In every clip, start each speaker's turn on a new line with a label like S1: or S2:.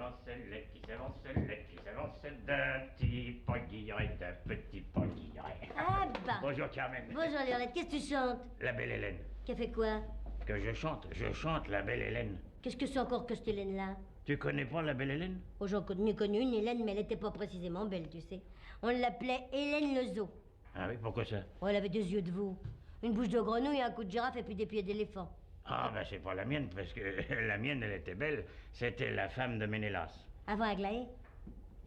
S1: s'élancelle, qui s'élancelle d'un petit poguilleret, d'un petit poguilleret.
S2: Ah bah.
S1: Bonjour Carmen.
S2: Bonjour Léonette, qu'est-ce que tu chantes?
S1: La belle Hélène.
S2: Qu'a fait quoi?
S1: Que je chante la belle Hélène.
S2: Qu'est-ce que c'est encore que cette Hélène-là?
S1: Tu connais pas la belle Hélène?
S2: Oh, j'en ai mieux connu une Hélène, mais elle était pas précisément belle, tu sais. On l'appelait Hélène le zoo.
S1: Ah oui, pourquoi ça?
S2: Oh, elle avait des yeux de veau, une bouche de grenouille, un cou de girafe et puis des pieds d'éléphant.
S1: Ah ben c'est pas la mienne, parce que la mienne elle était belle. C'était la femme de Ménélas.
S2: Avant Aglaé?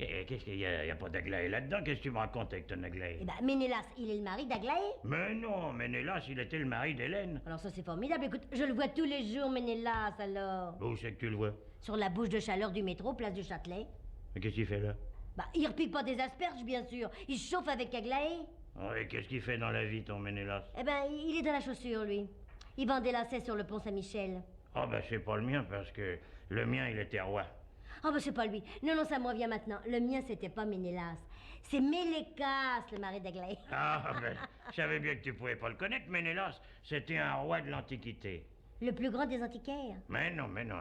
S1: Et qu'est-ce qu'il y a? Y a pas d'Aglaé là-dedans? Qu'est-ce que tu me racontes avec ton Aglaé?
S2: Eh ben, Ménélas, il est le mari d'Aglaé.
S1: Mais non, Ménélas, il était le mari d'Hélène.
S2: Alors ça, c'est formidable. Écoute, je le vois tous les jours, Ménélas, alors.
S1: Où c'est que tu le vois?
S2: Sur la bouche de chaleur du métro, place du Châtelet.
S1: Mais qu'est-ce qu'il fait là?
S2: Bah, il repique pas des asperges, bien sûr. Il se chauffe avec Aglaé.
S1: Oh, et qu'est-ce qu'il fait dans la vie, ton Ménélas?
S2: Eh ben, il est dans la chaussure, lui. Il vend des lacets sur le pont Saint-Michel.
S1: Oh ben c'est pas le mien, parce que le mien, il était roi.
S2: Oh, ben c'est pas lui. Non, non, ça me revient maintenant. Le mien, c'était pas Ménélas. C'est Mélékas, le mari d'Aglaé.
S1: Ah ben, je savais bien que tu pouvais pas le connaître, Ménélas. C'était un roi de l'Antiquité.
S2: Le plus grand des antiquaires.
S1: Mais non. Mais non.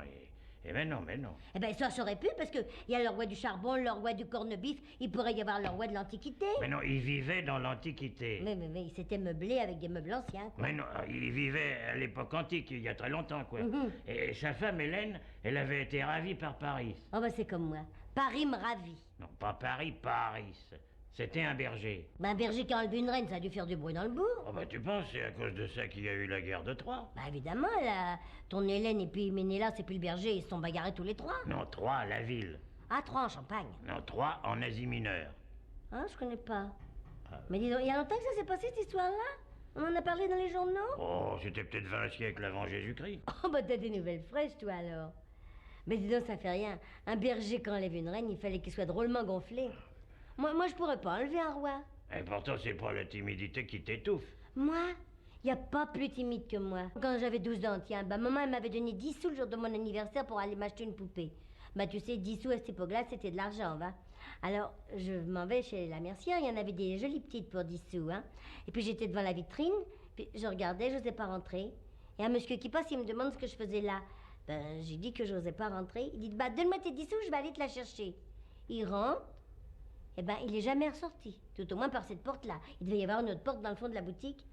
S2: Eh ben, ça aurait pu, parce que il y a le roi du charbon, le roi du corned-beef, il pourrait y avoir le roi de l'Antiquité.
S1: Mais non, il vivait dans l'Antiquité.
S2: Mais il s'était meublé avec des meubles anciens, quoi.
S1: Mais non, il vivait à l'époque antique, il y a très longtemps, quoi.
S2: Mhm.
S1: Et sa femme, Hélène, elle avait été ravie par Paris.
S2: Oh, ben, c'est comme moi. Paris me ravit.
S1: Non, pas Paris, Paris. C'était un berger.
S2: Ben, un berger qui a enlevé une reine, ça a dû faire du bruit dans le bourg.
S1: Oh bah tu penses, c'est à cause de ça qu'il y a eu la guerre de Troie?
S2: Bah, évidemment, là, ton Hélène et puis Ménélas et puis le berger, ils se sont bagarrés tous les trois.
S1: Non, Troie, la ville.
S2: Ah, trois en Champagne.
S1: Non, Troie en Asie mineure.
S2: Hein, je connais pas. Mais dis donc, il y a longtemps que ça s'est passé, cette histoire-là? On en a parlé dans les journaux?
S1: Oh, c'était peut-être 20 siècles avant Jésus-Christ.
S2: Oh, bah t'as des nouvelles fraîches, toi, alors. Mais dis donc, ça fait rien. Un berger, quand enlève une reine, il fallait qu'il soit drôlement gonflé. Moi, je pourrais pas enlever un roi.
S1: Et pourtant, c'est pas la timidité qui t'étouffe.
S2: Moi? Y a pas plus timide que moi. Quand j'avais 12 ans, tiens, bah maman, elle m'avait donné 10 sous le jour de mon anniversaire pour aller m'acheter une poupée. Bah tu sais, 10 sous à cette époque-là, c'était de l'argent, va. Alors, je m'en vais chez la mercière, il y en avait des jolies petites pour 10 sous, hein. Et puis j'étais devant la vitrine, puis je regardais, je n'osais pas rentrer. Et un monsieur qui passe, il me demande ce que je faisais là. Ben, j'ai dit que je n'osais pas rentrer. Il dit, bah donne-moi tes 10 sous, je vais aller te la chercher. Il rentre. Eh ben, il est jamais ressorti, tout au moins par cette porte-là. Il devait y avoir une autre porte dans le fond de la boutique.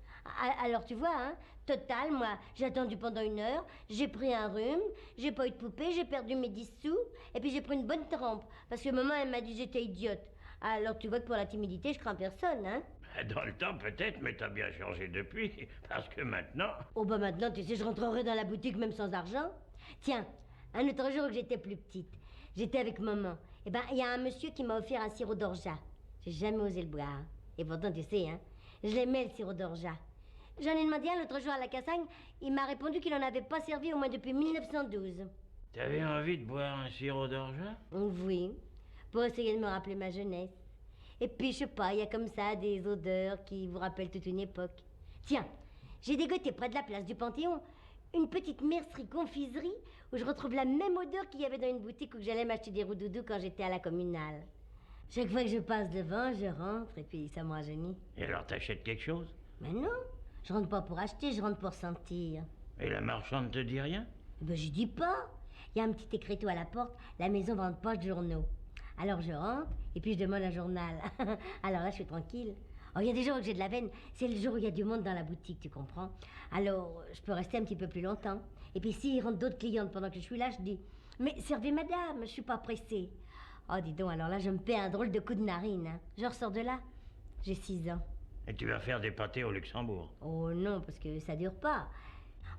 S2: Alors, tu vois, hein, total, moi, j'ai attendu pendant 1 heure, j'ai pris un rhume, j'ai pas eu de poupée, j'ai perdu mes 10 sous, et puis j'ai pris une bonne trempe, parce que maman, elle m'a dit que j'étais idiote. Alors, tu vois que pour la timidité, je crains personne, hein.
S1: Dans le temps, peut-être, mais t'as bien changé depuis, parce que maintenant...
S2: Oh, bah maintenant, tu sais, je rentrerai dans la boutique même sans argent. Tiens, un autre jour que j'étais plus petite, j'étais avec maman. Eh ben, il y a un monsieur qui m'a offert un sirop d'orgeat. J'ai jamais osé le boire. Et pourtant, tu sais, hein, je l'aimais, le sirop d'orgeat. J'en ai demandé un l'autre jour à la Cassagne. Il m'a répondu qu'il n'en avait pas servi au moins depuis 1912.
S1: T'avais envie de boire un sirop d'orgeat?
S2: Oui, pour essayer de me rappeler ma jeunesse. Et puis, je sais pas, il y a comme ça des odeurs qui vous rappellent toute une époque. Tiens, j'ai dégoté près de la place du Panthéon une petite mercerie-confiserie où je retrouve la même odeur qu'il y avait dans une boutique où j'allais m'acheter des roux-doudous quand j'étais à la communale. Chaque fois que je passe devant, je rentre et puis ça me rajeunit.
S1: Et alors t'achètes quelque chose?
S2: Mais non, je rentre pas pour acheter, je rentre pour sentir.
S1: Et la marchande te dit rien?
S2: Ben j'y dis pas. Il y a un petit écriteau à la porte, la maison vend pas de journaux. Alors je rentre et puis je demande un journal. Alors là je suis tranquille. Oh, il y a des jours où j'ai de la veine, c'est le jour où il y a du monde dans la boutique, tu comprends? Alors, je peux rester un petit peu plus longtemps. Et puis s'il rentre d'autres clientes pendant que je suis là, je dis « Mais servez madame, je suis pas pressée. » Oh, dis donc, alors là, je me paie un drôle de coup de narine. Hein. Je ressors de là, j'ai 6 ans.
S1: Et tu vas faire des pâtés au Luxembourg?
S2: Oh non, parce que ça dure pas.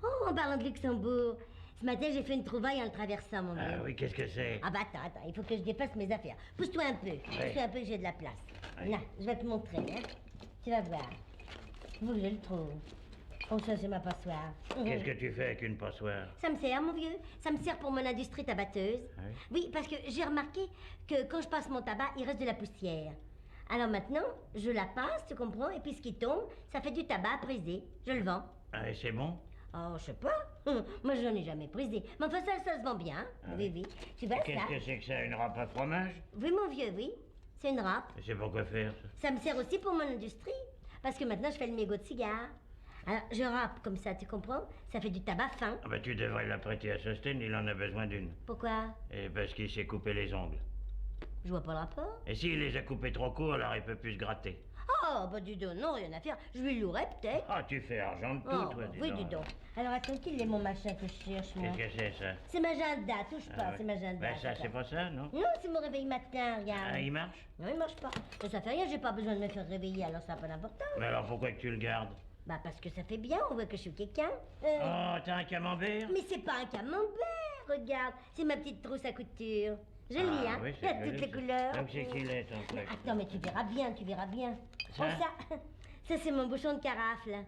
S2: Oh, en parlant de Luxembourg, ce matin, j'ai fait une trouvaille en le traversant, mon vieux.
S1: Ah oui, qu'est-ce que c'est?
S2: Ah bah attends, il faut que je dépasse mes affaires. Pousse-toi un peu, pousse-toi un peu que j'ai de la place.
S1: Oui.
S2: Là, je vais te montrer, hein. Tu vas voir. Faut que je le trouve. Oh, ça, c'est ma passoire.
S1: Qu'est-ce que tu fais avec une passoire?
S2: Ça me sert, mon vieux. Ça me sert pour mon industrie tabatteuse.
S1: Oui.
S2: Oui, parce que j'ai remarqué que quand je passe mon tabac, il reste de la poussière. Alors maintenant, je la passe, tu comprends, et puis ce qui tombe, ça fait du tabac brisé. Je le vends.
S1: Ah, et c'est bon?
S2: Oh, je sais pas. Moi, j'en ai jamais brisé. Mais enfin, ça se vend bien.
S1: Ah
S2: Oui, oui. Tu vois ça?
S1: Qu'est-ce que c'est que ça, une râpe à fromage?
S2: Oui, mon vieux, oui. C'est une râpe.
S1: Et c'est pour quoi faire, ça?
S2: Ça me sert aussi pour mon industrie. Parce que maintenant, je fais le mégot de cigare. Alors, je râpe comme ça, tu comprends? Ça fait du tabac fin.
S1: Ah ben, tu devrais la prêter à Sosten, il en a besoin d'une.
S2: Pourquoi?
S1: Et parce qu'il s'est coupé les ongles.
S2: Je vois pas le rapport.
S1: Et s'il les a coupés trop courts, alors il peut plus se gratter.
S2: Oh, bah dis donc, non, rien à faire. Je lui louerai peut-être.
S1: Ah, tu fais argent de tout,
S2: Oh,
S1: toi,
S2: bah,
S1: dis
S2: oui,
S1: donc.
S2: dis donc. Alors, attends, qu'il est mon machin que je cherche, moi?
S1: Qu'est-ce que c'est, ça?
S2: C'est ma agenda, touche pas,
S1: Ah,
S2: c'est
S1: ouais.
S2: ma agenda.
S1: Ben, ça, c'est pas ça, non?
S2: Non, c'est mon réveil matin, regarde.
S1: Ah, il marche?
S2: Non, il marche pas. Mais ça fait rien, j'ai pas besoin de me faire réveiller, alors ça n'a pas d'importance.
S1: Mais alors pourquoi que tu le gardes?
S2: Bah, parce que ça fait bien, on voit que je suis quelqu'un.
S1: Oh, t'as un camembert?
S2: Mais c'est pas un camembert, regarde. C'est ma petite trousse à couture. Jolie,
S1: Ah,
S2: hein?
S1: oui,
S2: Il y a
S1: c'est
S2: toutes
S1: joli,
S2: les
S1: ça.
S2: couleurs.
S1: Donc c'est qu'il est, ton
S2: Mais
S1: truc.
S2: attends, mais tu verras bien, tu verras bien.
S1: Ça?
S2: Oh, ça c'est mon bouchon de carafe, là.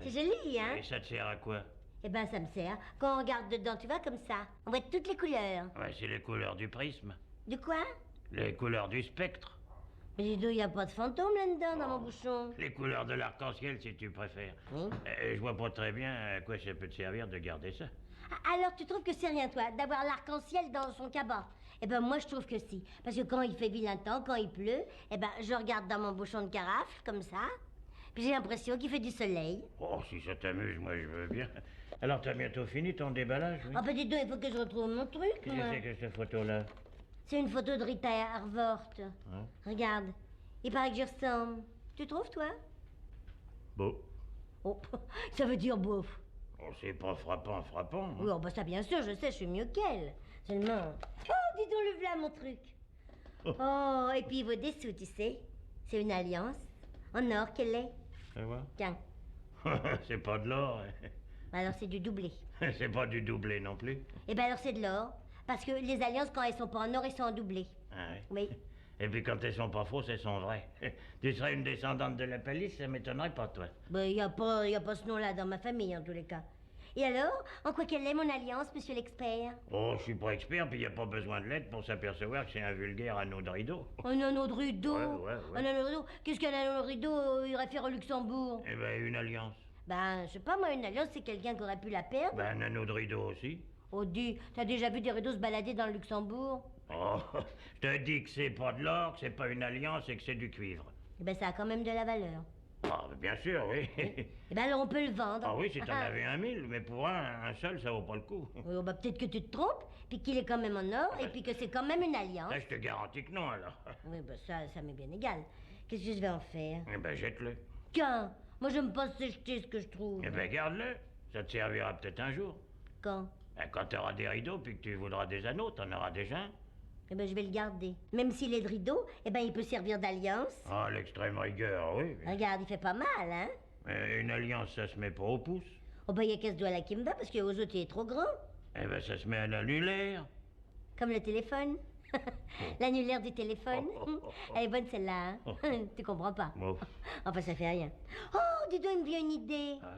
S2: C'est joli, hein?
S1: Et ça te sert à quoi?
S2: Eh ben, ça me sert. Quand on regarde dedans, tu vois, comme ça. On voit toutes les couleurs.
S1: Ouais, c'est les couleurs du prisme.
S2: De quoi?
S1: Les couleurs du spectre.
S2: Mais dis donc, il n'y a pas de fantôme là-dedans, dans mon bouchon.
S1: Les couleurs de l'arc-en-ciel, si tu préfères.
S2: Oui.
S1: Je vois pas très bien à quoi ça peut te servir de garder ça.
S2: Ah, alors, tu trouves que c'est rien, toi, d'avoir l'arc-en-ciel dans son cabas? Eh ben, moi, je trouve que si. Parce que quand il fait vilain temps, quand il pleut, eh ben, je regarde dans mon bouchon de carafe, comme ça. Puis j'ai l'impression qu'il fait du soleil.
S1: Oh, si ça t'amuse, moi je veux bien. Alors t'as bientôt fini ton déballage, oui?
S2: Ah, ben, dis donc, il faut que je retrouve mon truc,
S1: Qu'est-ce
S2: moi.
S1: que c'est que cette photo-là?
S2: C'est une photo de Rita Hayworth.
S1: Hein?
S2: Regarde. Il paraît que j'y ressemble. Tu trouves, toi?
S1: Beau.
S2: Oh, ça veut dire bof.
S1: Oh, c'est pas frappant, frappant. Hein?
S2: Oui, oh, bah ça, bien sûr, je sais, je suis mieux qu'elle. Seulement... Oh, dis donc, le voilà, mon truc. Oh, et puis il vaut des sous, tu sais. C'est une alliance. En or, qu'elle est.
S1: Tu vois?
S2: Tiens.
S1: C'est pas de l'or.
S2: Alors, c'est du doublé.
S1: C'est pas du doublé non plus.
S2: Eh ben alors, c'est de l'or. Parce que les alliances, quand elles sont pas en or, elles sont en doublé.
S1: Ah oui.
S2: Oui.
S1: Et puis quand elles sont pas fausses, elles sont vraies. Tu serais une descendante de la palisse, ça m'étonnerait pas, toi.
S2: Ben, y a pas ce nom-là dans ma famille, en tous les cas. Et alors, en quoi qu'elle est, mon alliance, monsieur l'expert?
S1: Oh, je suis pas expert, puis y a pas besoin de l'aide pour s'apercevoir que c'est un vulgaire anneau de rideau.
S2: Un anneau de rideau.
S1: Ouais.
S2: Un anneau de rideau. Qu'est-ce qu'un anneau de rideau irait faire au Luxembourg?
S1: Eh ben, une alliance.
S2: Ben, je sais pas, moi, une alliance, c'est quelqu'un qui aurait pu la perdre.
S1: Ben, un anneau de rideau aussi.
S2: Oh, dis, t'as déjà vu des rideaux se balader dans le Luxembourg?
S1: Oh, je te dis que c'est pas de l'or, que c'est pas une alliance et que c'est du cuivre.
S2: Eh ben, ça a quand même de la valeur.
S1: Ah, bien sûr, oui.
S2: Eh ben, alors on peut le vendre.
S1: Ah oui, si t'en avais 1000, mais pour un seul, ça vaut pas le coup.
S2: Oui, oh, bah, peut-être que tu te trompes, puis qu'il est quand même en or, et puis que c'est quand même une alliance.
S1: Là, je te garantis que non, alors.
S2: Oui, ben ça m'est bien égal. Qu'est-ce que je vais en faire?
S1: Eh ben, jette-le.
S2: Tiens, moi, j'aime pas se jeter ce que je trouve.
S1: Eh ben, garde-le. Ça te servira peut-être un jour.
S2: Quand?
S1: Quand t'auras des rideaux, puis que tu voudras des anneaux, t'en auras déjà un.
S2: Eh ben, je vais le garder. Même s'il est de rideau, eh ben, il peut servir d'alliance.
S1: Ah, l'extrême rigueur, oui.
S2: Regarde, il fait pas mal, hein?
S1: Mais une alliance, ça se met pas au pouce.
S2: Oh, ben, il y a qu'à ce doigt-là qui me va, parce qu'aux autres, il est trop grand.
S1: Eh ben, ça se met à l'annulaire.
S2: Comme le téléphone. L'annulaire du téléphone. Elle est bonne, celle-là, hein? Tu comprends pas?
S1: Bon.
S2: Enfin, ça fait rien. Oh, dis donc, il me vient une idée.
S1: Ah.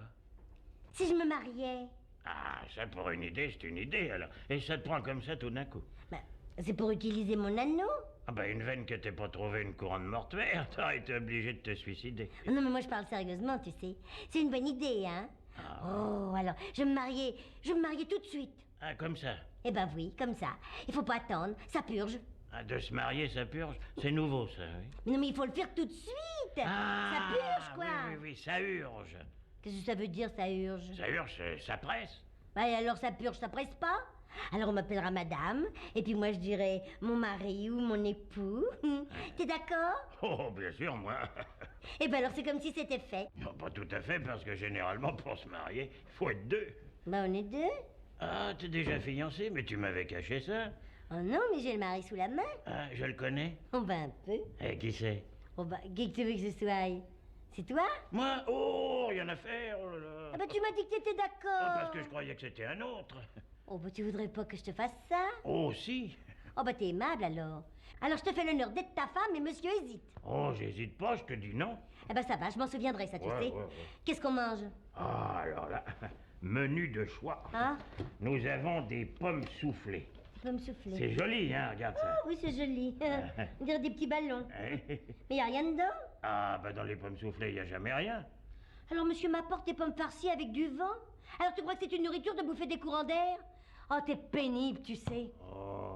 S2: Si je me mariais,
S1: Ah, ça pour une idée, c'est une idée, alors. Et ça te prend comme ça tout d'un coup.
S2: ben, c'est pour utiliser mon anneau.
S1: Ah ben, une veine que t'aies pas trouvé une couronne mortuaire, t'aurais été obligé de te suicider.
S2: Ah non, mais moi, je parle sérieusement, tu sais. C'est une bonne idée, hein?
S1: Ah.
S2: Oh, alors, je vais me marier tout de suite.
S1: Ah, comme ça.
S2: Eh ben oui, comme ça. Il faut pas attendre, ça purge.
S1: Ah, de se marier, ça purge. C'est nouveau, ça, oui.
S2: Mais non, mais il faut le faire tout de suite.
S1: Ah,
S2: Ça purge, quoi.
S1: Oui, ça urge.
S2: Qu'est-ce que ça veut dire, ça urge?
S1: Ça urge, ça presse.
S2: Bah, et alors, ça purge, ça presse pas? Alors, on m'appellera madame, et puis moi, je dirai mon mari ou mon époux. T'es d'accord?
S1: Oh, bien sûr, moi.
S2: Eh ben alors, c'est comme si c'était fait.
S1: Non, pas tout à fait, parce que généralement, pour se marier, il faut être deux.
S2: Bah, on est deux.
S1: Ah, t'es déjà fiancé, mais tu m'avais caché ça.
S2: Oh non, mais j'ai le mari sous la main.
S1: Ah, je le connais.
S2: Oh, bah, un peu.
S1: Eh, qui c'est?
S2: Oh, bah, qui que tu veux que ce soit? C'est toi?
S1: Moi? Oh, rien à faire, oh là là.
S2: Ah, bah, tu m'as dit que t'étais
S1: Ah,
S2: d'accord.
S1: parce que je croyais que c'était un autre.
S2: Oh, bah, tu voudrais pas que je te fasse ça?
S1: Oh, si.
S2: Oh, bah, t'es aimable, alors. Alors, je te fais l'honneur d'être ta femme, et monsieur hésite.
S1: Oh, j'hésite pas, je te dis non.
S2: Eh ben, ça va, je m'en souviendrai, ça, tu
S1: Ouais,
S2: sais.
S1: ouais.
S2: Qu'est-ce qu'on mange?
S1: Ah, alors là, menu de choix.
S2: Hein?
S1: Nous avons des pommes soufflées.
S2: Tu peux me souffler.
S1: C'est joli, hein, regarde ça.
S2: Oui, c'est joli. On dirait des petits ballons.
S1: Hein?
S2: Mais y a rien dedans?
S1: Ah, bah dans les pommes soufflées, il n'y a jamais rien.
S2: Alors, monsieur m'apporte des pommes farcies avec du vent? Alors, tu crois que c'est une nourriture de bouffer des courants d'air? Oh, t'es pénible, tu sais.
S1: Oh,